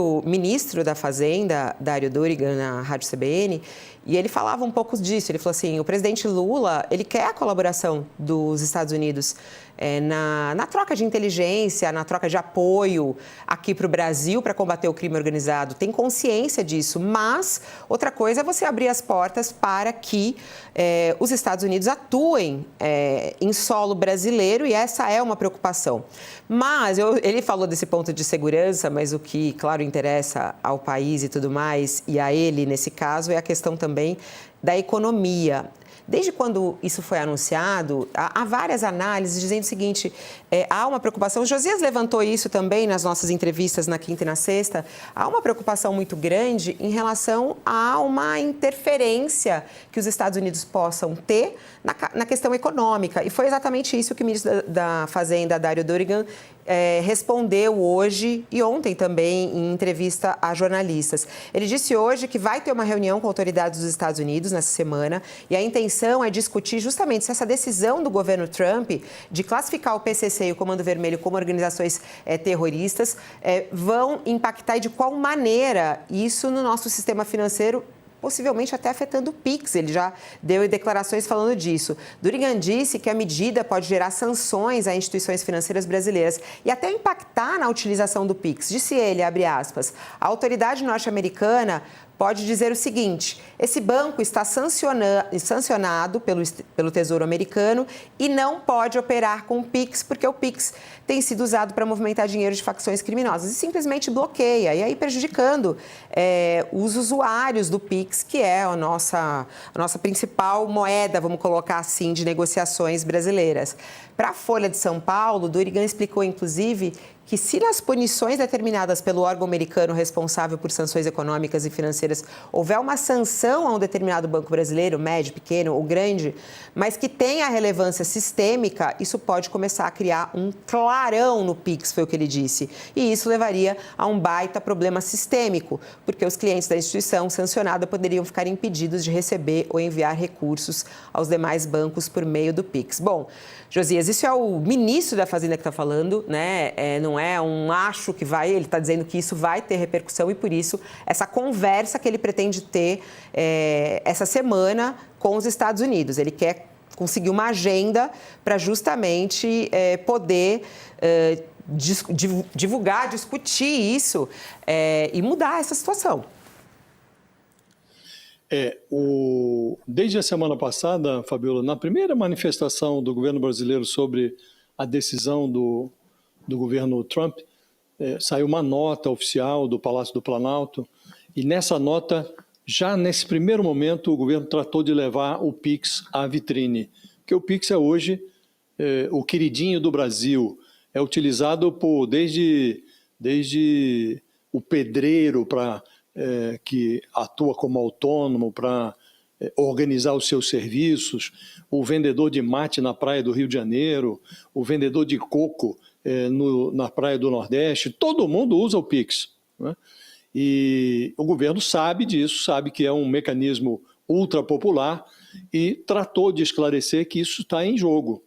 o ministro da Fazenda, Dário Dorigan, na Rádio CBN, e ele falava um pouco disso. Ele falou assim, o presidente Lula, ele quer a colaboração dos Estados Unidos na troca de inteligência, na troca de apoio aqui para o Brasil para combater o crime organizado. Tem consciência disso, mas outra coisa é você abrir as portas para que os Estados Unidos atuem em solo brasileiro, e essa é uma preocupação. Mas ele falou desse ponto de segurança, mas o que, claro, interessa ao país e tudo mais, e a ele nesse caso, é a questão também da economia. Desde quando isso foi anunciado, há várias análises dizendo o seguinte, há uma preocupação, o Josias levantou isso também nas nossas entrevistas na quinta e na sexta, há uma preocupação muito grande em relação a uma interferência que os Estados Unidos possam ter na questão econômica. E foi exatamente isso que o ministro da Fazenda, Dário Dorigan, respondeu hoje e ontem também em entrevista a jornalistas. Ele disse hoje que vai ter uma reunião com autoridades dos Estados Unidos nessa semana e a intenção é discutir justamente se essa decisão do governo Trump de classificar o PCC e o Comando Vermelho como organizações terroristas vão impactar e de qual maneira isso no nosso sistema financeiro, possivelmente até afetando o PIX. Ele já deu declarações falando disso. Dorigan disse que a medida pode gerar sanções a instituições financeiras brasileiras e até impactar na utilização do PIX. Disse ele, abre aspas, a autoridade norte-americana pode dizer o seguinte, esse banco está sancionado pelo Tesouro Americano e não pode operar com o PIX, porque o PIX tem sido usado para movimentar dinheiro de facções criminosas e simplesmente bloqueia, e aí prejudicando os usuários do PIX, que é a nossa principal moeda, vamos colocar assim, de negociações brasileiras. Para a Folha de São Paulo, Dorigan explicou, inclusive, que se nas punições determinadas pelo órgão americano responsável por sanções econômicas e financeiras houver uma sanção a um determinado banco brasileiro, médio, pequeno ou grande, mas que tenha relevância sistêmica, isso pode começar a criar um clarão no PIX, foi o que ele disse. E isso levaria a um baita problema sistêmico, porque os clientes da instituição sancionada poderiam ficar impedidos de receber ou enviar recursos aos demais bancos por meio do PIX. Bom, Josias, isso é o ministro da Fazenda que está falando, né? Não é um acho que vai, ele está dizendo que isso vai ter repercussão e, por isso, essa conversa que ele pretende ter essa semana com os Estados Unidos. Ele quer conseguir uma agenda para justamente poder divulgar, discutir isso e mudar essa situação. Desde a semana passada, Fabiola, na primeira manifestação do governo brasileiro sobre a decisão do governo Trump, saiu uma nota oficial do Palácio do Planalto, e nessa nota, já nesse primeiro momento, o governo tratou de levar o PIX à vitrine, porque o PIX é hoje o queridinho do Brasil, é utilizado desde o pedreiro que atua como autônomo para organizar os seus serviços, o vendedor de mate na praia do Rio de Janeiro, o vendedor de coco na praia do Nordeste, todo mundo usa o PIX, né? E o governo sabe disso, sabe que é um mecanismo ultra popular e tratou de esclarecer que isso está em jogo.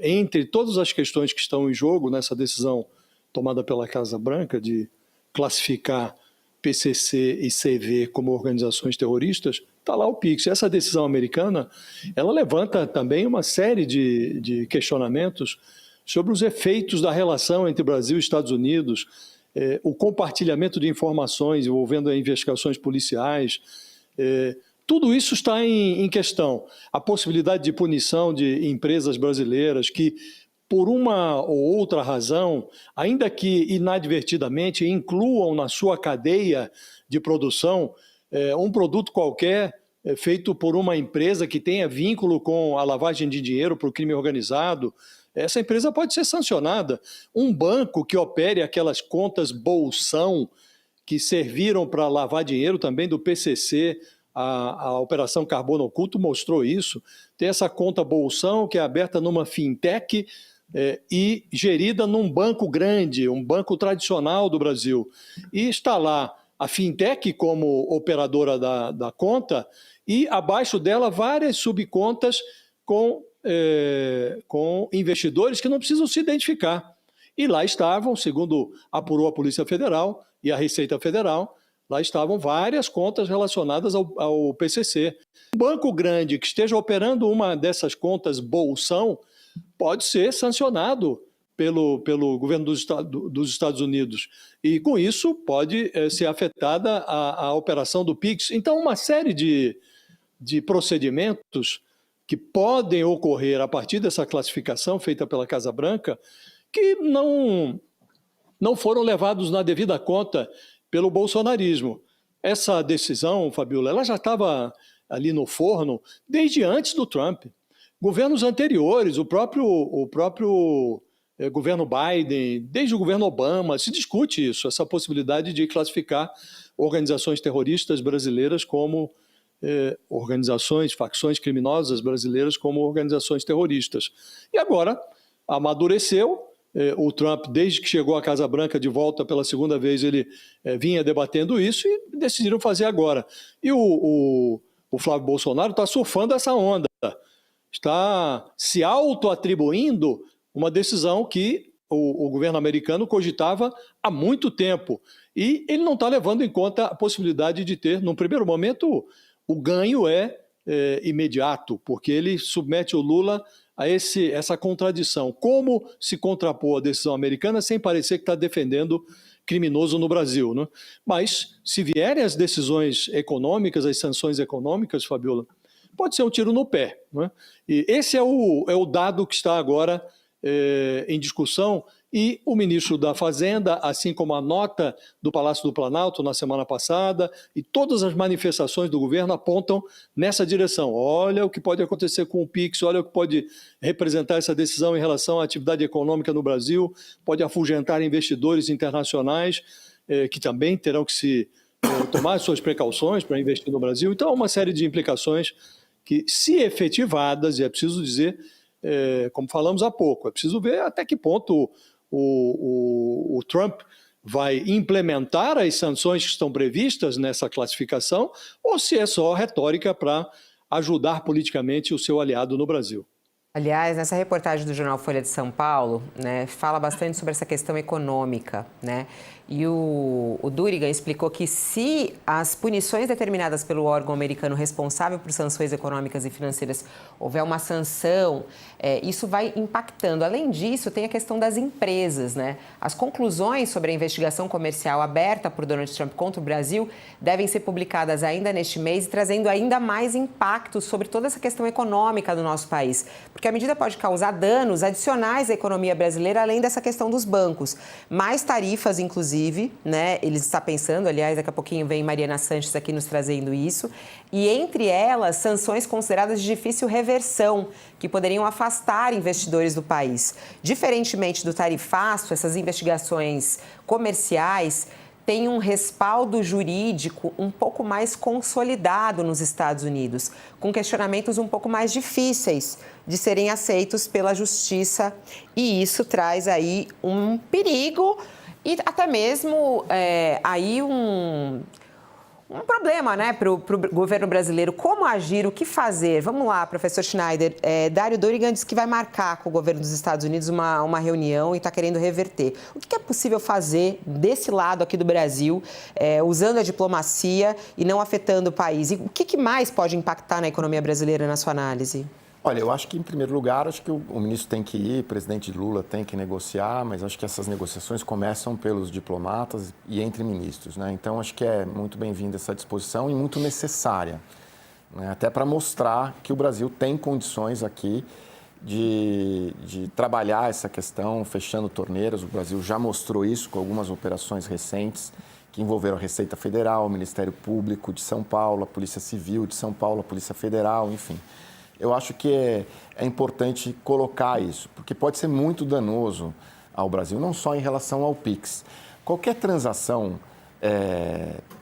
Entre todas as questões que estão em jogo nessa decisão tomada pela Casa Branca de classificar PCC e CV como organizações terroristas, está lá o PIX. Essa decisão americana, ela levanta também uma série de questionamentos sobre os efeitos da relação entre Brasil e Estados Unidos, o compartilhamento de informações envolvendo investigações policiais, tudo isso está em questão. A possibilidade de punição de empresas brasileiras que, por uma ou outra razão, ainda que inadvertidamente, incluam na sua cadeia de produção um produto qualquer feito por uma empresa que tenha vínculo com a lavagem de dinheiro para o crime organizado, essa empresa pode ser sancionada. Um banco que opere aquelas contas bolsão que serviram para lavar dinheiro também do PCC, a Operação Carbono Oculto mostrou isso. Tem essa conta bolsão que é aberta numa fintech e gerida num banco grande, um banco tradicional do Brasil. E está lá a fintech como operadora da conta e abaixo dela várias subcontas com investidores que não precisam se identificar. E lá estavam, segundo apurou a Polícia Federal, e a Receita Federal, lá estavam várias contas relacionadas ao PCC. Um banco grande que esteja operando uma dessas contas bolsão pode ser sancionado pelo governo dos Estados Unidos. E, com isso, pode ser afetada a operação do PIX. Então, uma série de procedimentos que podem ocorrer a partir dessa classificação feita pela Casa Branca que não foram levados na devida conta pelo bolsonarismo. Essa decisão, Fabiola, ela já estava ali no forno desde antes do Trump. Governos anteriores, o próprio governo Biden, desde o governo Obama, se discute isso, essa possibilidade de classificar organizações terroristas brasileiras como facções criminosas brasileiras como organizações terroristas. E agora amadureceu. O Trump, desde que chegou à Casa Branca de volta pela segunda vez, ele vinha debatendo isso e decidiram fazer agora. E o Flávio Bolsonaro está surfando essa onda, está se auto-atribuindo uma decisão que o governo americano cogitava há muito tempo. E ele não está levando em conta a possibilidade de ter, num primeiro momento, o ganho é imediato, porque ele submete o Lula a essa contradição. Como se contrapor à decisão americana sem parecer que está defendendo criminoso no Brasil, né? Mas, se vierem as decisões econômicas, as sanções econômicas, Fabiola, pode ser um tiro no pé, né? E esse é o dado que está agora em discussão, e o ministro da Fazenda, assim como a nota do Palácio do Planalto na semana passada, e todas as manifestações do governo apontam nessa direção. Olha o que pode acontecer com o PIX, olha o que pode representar essa decisão em relação à atividade econômica no Brasil, pode afugentar investidores internacionais que também terão que tomar suas precauções para investir no Brasil. Então, há uma série de implicações que, se efetivadas, e é preciso dizer, como falamos há pouco, é preciso ver até que ponto o Trump vai implementar as sanções que estão previstas nessa classificação ou se é só retórica para ajudar politicamente o seu aliado no Brasil. Aliás, nessa reportagem do jornal Folha de São Paulo, né, fala bastante sobre essa questão econômica, né? E o Durigan explicou que se as punições determinadas pelo órgão americano responsável por sanções econômicas e financeiras houver uma sanção, isso vai impactando. Além disso, tem a questão das empresas, né? As conclusões sobre a investigação comercial aberta por Donald Trump contra o Brasil devem ser publicadas ainda neste mês, trazendo ainda mais impactos sobre toda essa questão econômica do nosso país. Porque a medida pode causar danos adicionais à economia brasileira, além dessa questão dos bancos. Mais tarifas, inclusive, né? Eles estão pensando, aliás, daqui a pouquinho vem Mariana Sanches aqui nos trazendo isso, e entre elas, sanções consideradas de difícil reversão, que poderiam afastar investidores do país. Diferentemente do tarifaço, essas investigações comerciais têm um respaldo jurídico um pouco mais consolidado nos Estados Unidos, com questionamentos um pouco mais difíceis de serem aceitos pela justiça, e isso traz aí um perigo e até mesmo aí um problema, né, para o governo brasileiro. Como agir, o que fazer? Vamos lá, professor Schneider. Dário Durigan disse que vai marcar com o governo dos Estados Unidos uma reunião e está querendo reverter. O que é possível fazer desse lado aqui do Brasil, usando a diplomacia e não afetando o país? E o que mais pode impactar na economia brasileira, na sua análise? Olha, eu acho que, em primeiro lugar, acho que o ministro tem que ir, o presidente Lula tem que negociar, mas acho que essas negociações começam pelos diplomatas e entre ministros, né? Então, acho que é muito bem-vinda essa disposição e muito necessária, né? Até para mostrar que o Brasil tem condições aqui de trabalhar essa questão, fechando torneiras. O Brasil já mostrou isso com algumas operações recentes que envolveram a Receita Federal, o Ministério Público de São Paulo, a Polícia Civil de São Paulo, a Polícia Federal, enfim. Eu acho que é importante colocar isso, porque pode ser muito danoso ao Brasil, não só em relação ao PIX. Qualquer transação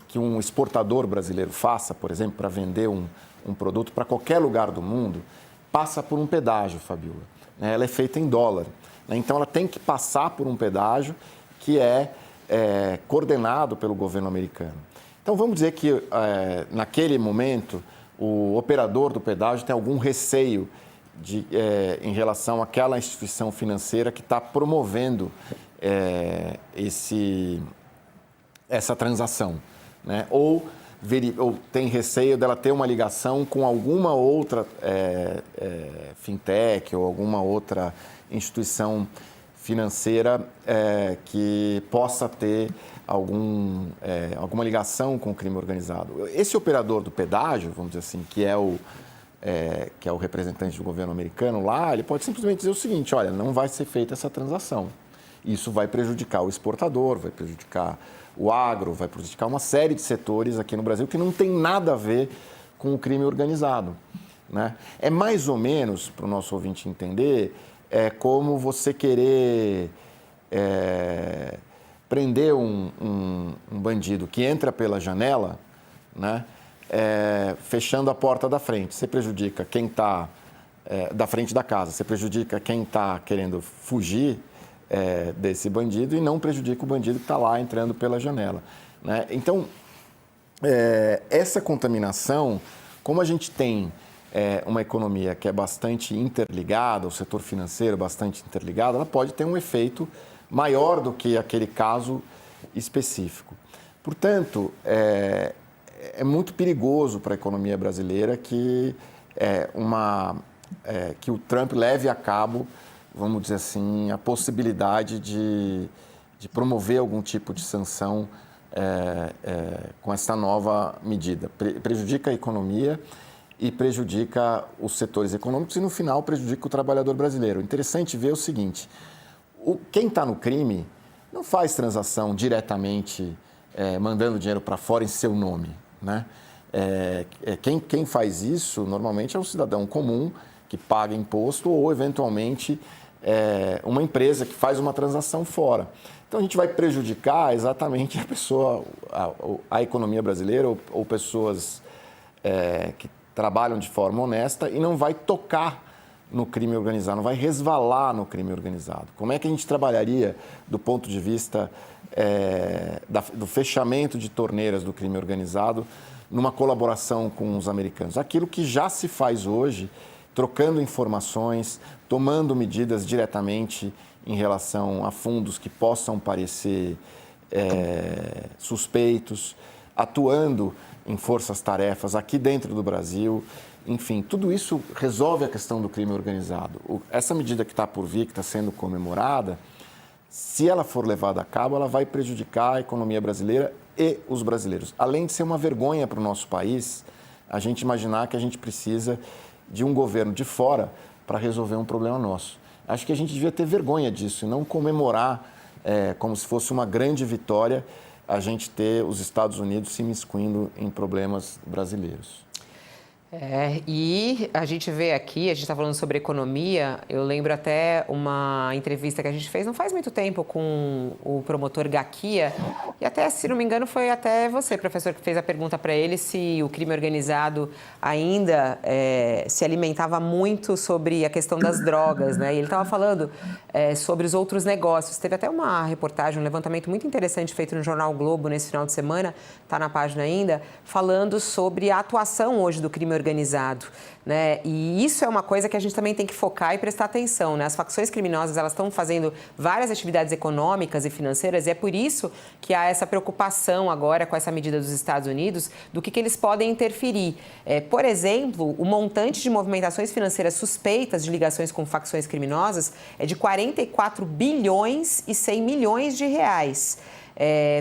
que um exportador brasileiro faça, por exemplo, para vender um produto para qualquer lugar do mundo, passa por um pedágio, Fabiola. Ela é feita em dólar, né? Então ela tem que passar por um pedágio que é coordenado pelo governo americano. Então vamos dizer que naquele momento o operador do pedágio tem algum receio em relação àquela instituição financeira que está promovendo essa transação, né? Ou tem receio dela ter uma ligação com alguma outra fintech ou alguma outra instituição financeira que possa ter alguma ligação com o crime organizado. Esse operador do pedágio, vamos dizer assim, que é o representante do governo americano lá, ele pode simplesmente dizer o seguinte: olha, não vai ser feita essa transação. Isso vai prejudicar o exportador, vai prejudicar o agro, vai prejudicar uma série de setores aqui no Brasil que não tem nada a ver com o crime organizado, né? É mais ou menos, para o nosso ouvinte entender, como você querer prender um bandido que entra pela janela, né? Fechando a porta da frente. Você prejudica quem está da frente da casa, você prejudica quem está querendo fugir desse bandido e não prejudica o bandido que está lá entrando pela janela, né? Então, essa contaminação, como a gente tem uma economia que é bastante interligada, o setor financeiro bastante interligado, ela pode ter um efeito maior do que aquele caso específico. Portanto, é muito perigoso para a economia brasileira que o Trump leve a cabo, vamos dizer assim, a possibilidade de promover algum tipo de sanção com essa nova medida. Prejudica a economia e prejudica os setores econômicos e, no final, prejudica o trabalhador brasileiro. Interessante ver o seguinte: quem está no crime não faz transação diretamente mandando dinheiro para fora em seu nome, né? Quem faz isso, normalmente, é um cidadão comum que paga imposto ou, eventualmente, uma empresa que faz uma transação fora. Então, a gente vai prejudicar exatamente a pessoa, a economia brasileira ou pessoas que trabalham de forma honesta e não vai tocar no crime organizado, não vai resvalar no crime organizado. Como é que a gente trabalharia do ponto de vista do fechamento de torneiras do crime organizado numa colaboração com os americanos? Aquilo que já se faz hoje, trocando informações, tomando medidas diretamente em relação a fundos que possam parecer suspeitos, atuando em forças-tarefas aqui dentro do Brasil. Enfim, tudo isso resolve a questão do crime organizado. Essa medida que está por vir, que está sendo comemorada, se ela for levada a cabo, ela vai prejudicar a economia brasileira e os brasileiros. Além de ser uma vergonha para o nosso país, a gente imaginar que a gente precisa de um governo de fora para resolver um problema nosso. Acho que a gente devia ter vergonha disso e não comemorar como se fosse uma grande vitória a gente ter os Estados Unidos se imiscuindo em problemas brasileiros. E a gente vê aqui, a gente está falando sobre economia, eu lembro até uma entrevista que a gente fez não faz muito tempo com o promotor Gaquia, e até, se não me engano, foi até você, professor, que fez a pergunta para ele se o crime organizado ainda se alimentava muito sobre a questão das drogas, né? E ele estava falando sobre os outros negócios. Teve até uma reportagem, um levantamento muito interessante feito no Jornal o Globo nesse final de semana, está na página ainda, falando sobre a atuação hoje do crime organizado, né? E isso é uma coisa que a gente também tem que focar e prestar atenção, né? As facções criminosas, elas estão fazendo várias atividades econômicas e financeiras e é por isso que há essa preocupação agora com essa medida dos Estados Unidos do que eles podem interferir. Por exemplo, o montante de movimentações financeiras suspeitas de ligações com facções criminosas é de 44 bilhões e 100 milhões de reais,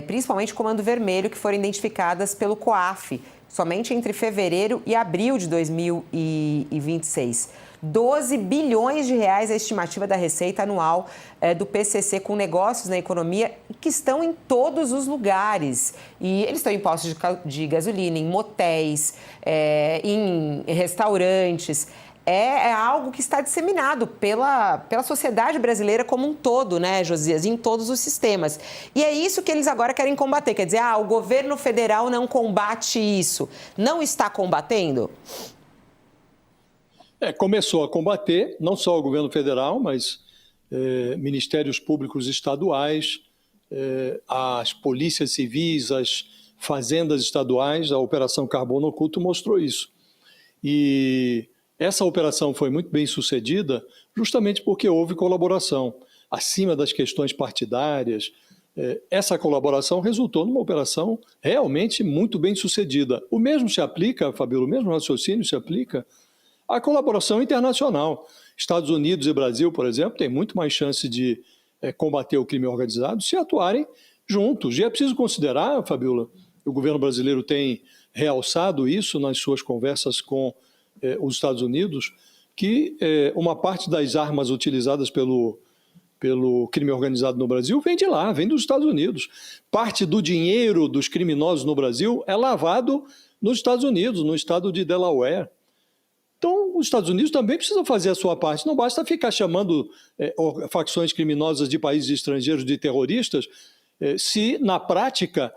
principalmente Comando Vermelho, que foram identificadas pelo COAF, somente entre fevereiro e abril de 2026. 12 bilhões de reais é a estimativa da receita anual do PCC com negócios na economia que estão em todos os lugares. E eles estão em postos de gasolina, em motéis, em restaurantes. É algo que está disseminado pela sociedade brasileira como um todo, né, Josias, em todos os sistemas. E é isso que eles agora querem combater. Quer dizer, o governo federal não combate isso. Não está combatendo? Começou a combater, não só o governo federal, mas ministérios públicos estaduais, as polícias civis, as fazendas estaduais. A Operação Carbono Oculto mostrou isso. E essa operação foi muito bem sucedida justamente porque houve colaboração, acima das questões partidárias, essa colaboração resultou numa operação realmente muito bem sucedida. O mesmo se aplica, Fabíola, o mesmo raciocínio se aplica à colaboração internacional. Estados Unidos e Brasil, por exemplo, têm muito mais chance de combater o crime organizado se atuarem juntos. E é preciso considerar, Fabíola, o governo brasileiro tem realçado isso nas suas conversas com os Estados Unidos, que uma parte das armas utilizadas pelo crime organizado no Brasil vem de lá, vem dos Estados Unidos. Parte do dinheiro dos criminosos no Brasil é lavado nos Estados Unidos, no estado de Delaware. Então, os Estados Unidos também precisam fazer a sua parte. Não basta ficar chamando facções criminosas de países estrangeiros de terroristas, se, na prática,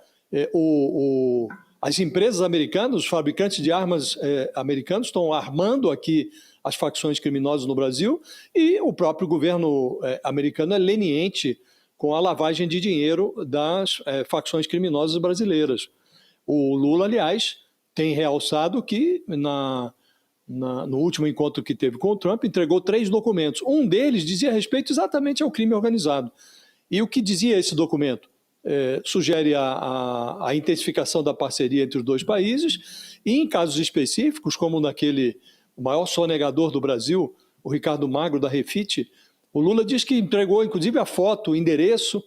as empresas americanas, os fabricantes de armas americanos estão armando aqui as facções criminosas no Brasil e o próprio governo americano é leniente com a lavagem de dinheiro das facções criminosas brasileiras. O Lula, aliás, tem realçado que no último encontro que teve com o Trump, entregou 3 documentos. Um deles dizia respeito exatamente ao crime organizado. E o que dizia esse documento? Sugere a intensificação da parceria entre os 2 países e, em casos específicos, como o maior sonegador do Brasil, o Ricardo Magro, da Refit, o Lula diz que entregou, inclusive, a foto, o endereço,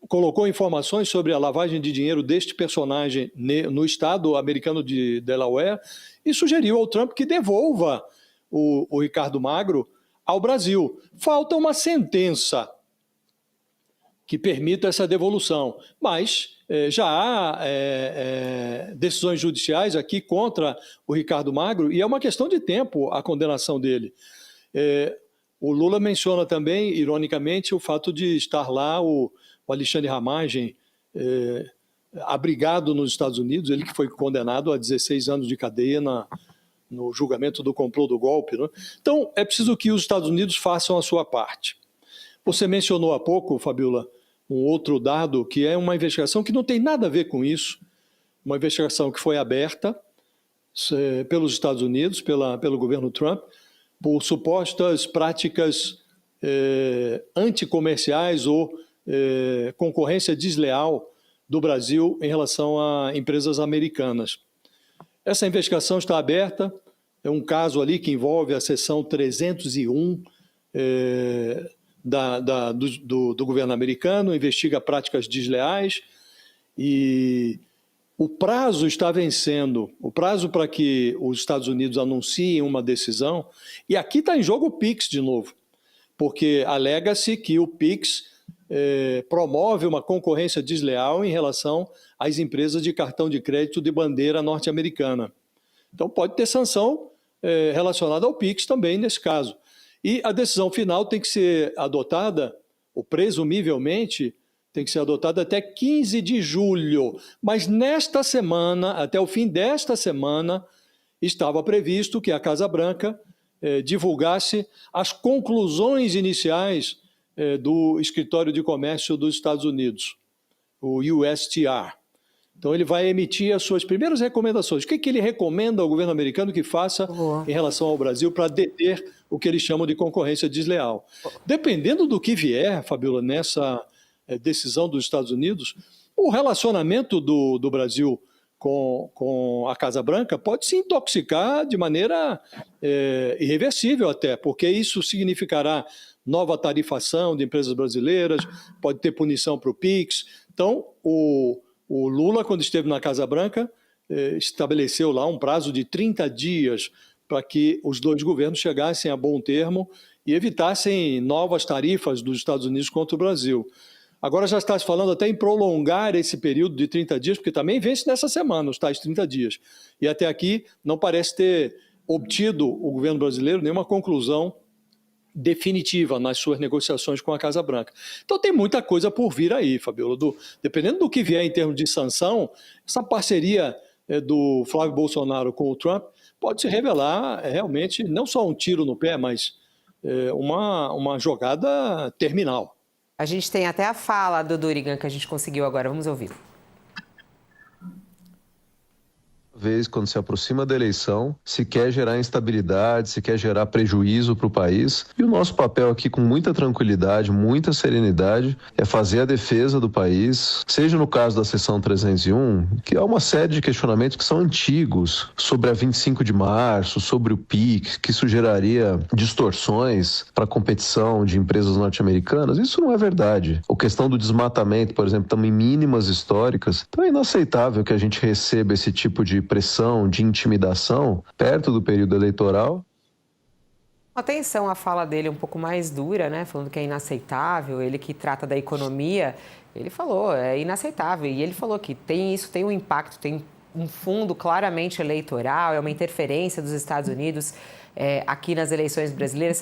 colocou informações sobre a lavagem de dinheiro deste personagem no estado americano de Delaware e sugeriu ao Trump que devolva o Ricardo Magro ao Brasil. Falta uma sentença que permita essa devolução, mas já há decisões judiciais aqui contra o Ricardo Magro e é uma questão de tempo a condenação dele. O Lula menciona também, ironicamente, o fato de estar lá o Alexandre Ramagem, abrigado nos Estados Unidos, ele que foi condenado a 16 anos de cadeia no julgamento do complô do golpe, né? Então, é preciso que os Estados Unidos façam a sua parte. Você mencionou há pouco, Fabíola, um outro dado, que é uma investigação que não tem nada a ver com isso, uma investigação que foi aberta pelos Estados Unidos, pelo governo Trump, por supostas práticas anticomerciais ou concorrência desleal do Brasil em relação a empresas americanas. Essa investigação está aberta, é um caso ali que envolve a seção 301 do governo americano, investiga práticas desleais e o prazo está vencendo, o prazo para que os Estados Unidos anunciem uma decisão, e aqui está em jogo o PIX de novo, porque alega-se que o PIX promove uma concorrência desleal em relação às empresas de cartão de crédito de bandeira norte-americana. Então pode ter sanção relacionada ao PIX também nesse caso. E a decisão final tem que ser adotada, ou presumivelmente, tem que ser adotada até 15 de julho. Mas nesta semana, até o fim desta semana, estava previsto que a Casa Branca divulgasse as conclusões iniciais do Escritório de Comércio dos Estados Unidos, o USTR. Então, ele vai emitir as suas primeiras recomendações. O que ele recomenda ao governo americano que faça em relação ao Brasil para deter o que eles chamam de concorrência desleal? Dependendo do que vier, Fabíola, nessa decisão dos Estados Unidos, o relacionamento do Brasil com a Casa Branca pode se intoxicar de maneira irreversível até, porque isso significará nova tarifação de empresas brasileiras, pode ter punição para o PIX. Então, o Lula, quando esteve na Casa Branca, estabeleceu lá um prazo de 30 dias para que os 2 governos chegassem a bom termo e evitassem novas tarifas dos Estados Unidos contra o Brasil. Agora já está se falando até em prolongar esse período de 30 dias, porque também vence nessa semana os tais 30 dias. E até aqui não parece ter obtido o governo brasileiro nenhuma conclusão definitiva nas suas negociações com a Casa Branca. Então tem muita coisa por vir aí, Fabíola. Dependendo do que vier em termos de sanção, essa parceria do Flávio Bolsonaro com o Trump pode se revelar realmente não só um tiro no pé, mas uma jogada terminal. A gente tem até a fala do Dorigan que a gente conseguiu agora. Vamos ouvir. Vez quando se aproxima da eleição, se quer gerar instabilidade, se quer gerar prejuízo para o país. E o nosso papel aqui, com muita tranquilidade, muita serenidade, é fazer a defesa do país, seja no caso da Seção 301, que há uma série de questionamentos que são antigos, sobre a 25 de março, sobre o PIC, que isso geraria distorções para a competição de empresas norte-americanas. Isso não é verdade. A questão do desmatamento, por exemplo, também mínimas históricas. Então é inaceitável que a gente receba esse tipo de pressão, de intimidação, perto do período eleitoral. Atenção, a fala dele um pouco mais dura, né? Falando que é inaceitável, ele que trata da economia, ele falou, é inaceitável. E ele falou que isso tem um impacto, tem um fundo claramente eleitoral, é uma interferência dos Estados Unidos aqui nas eleições brasileiras.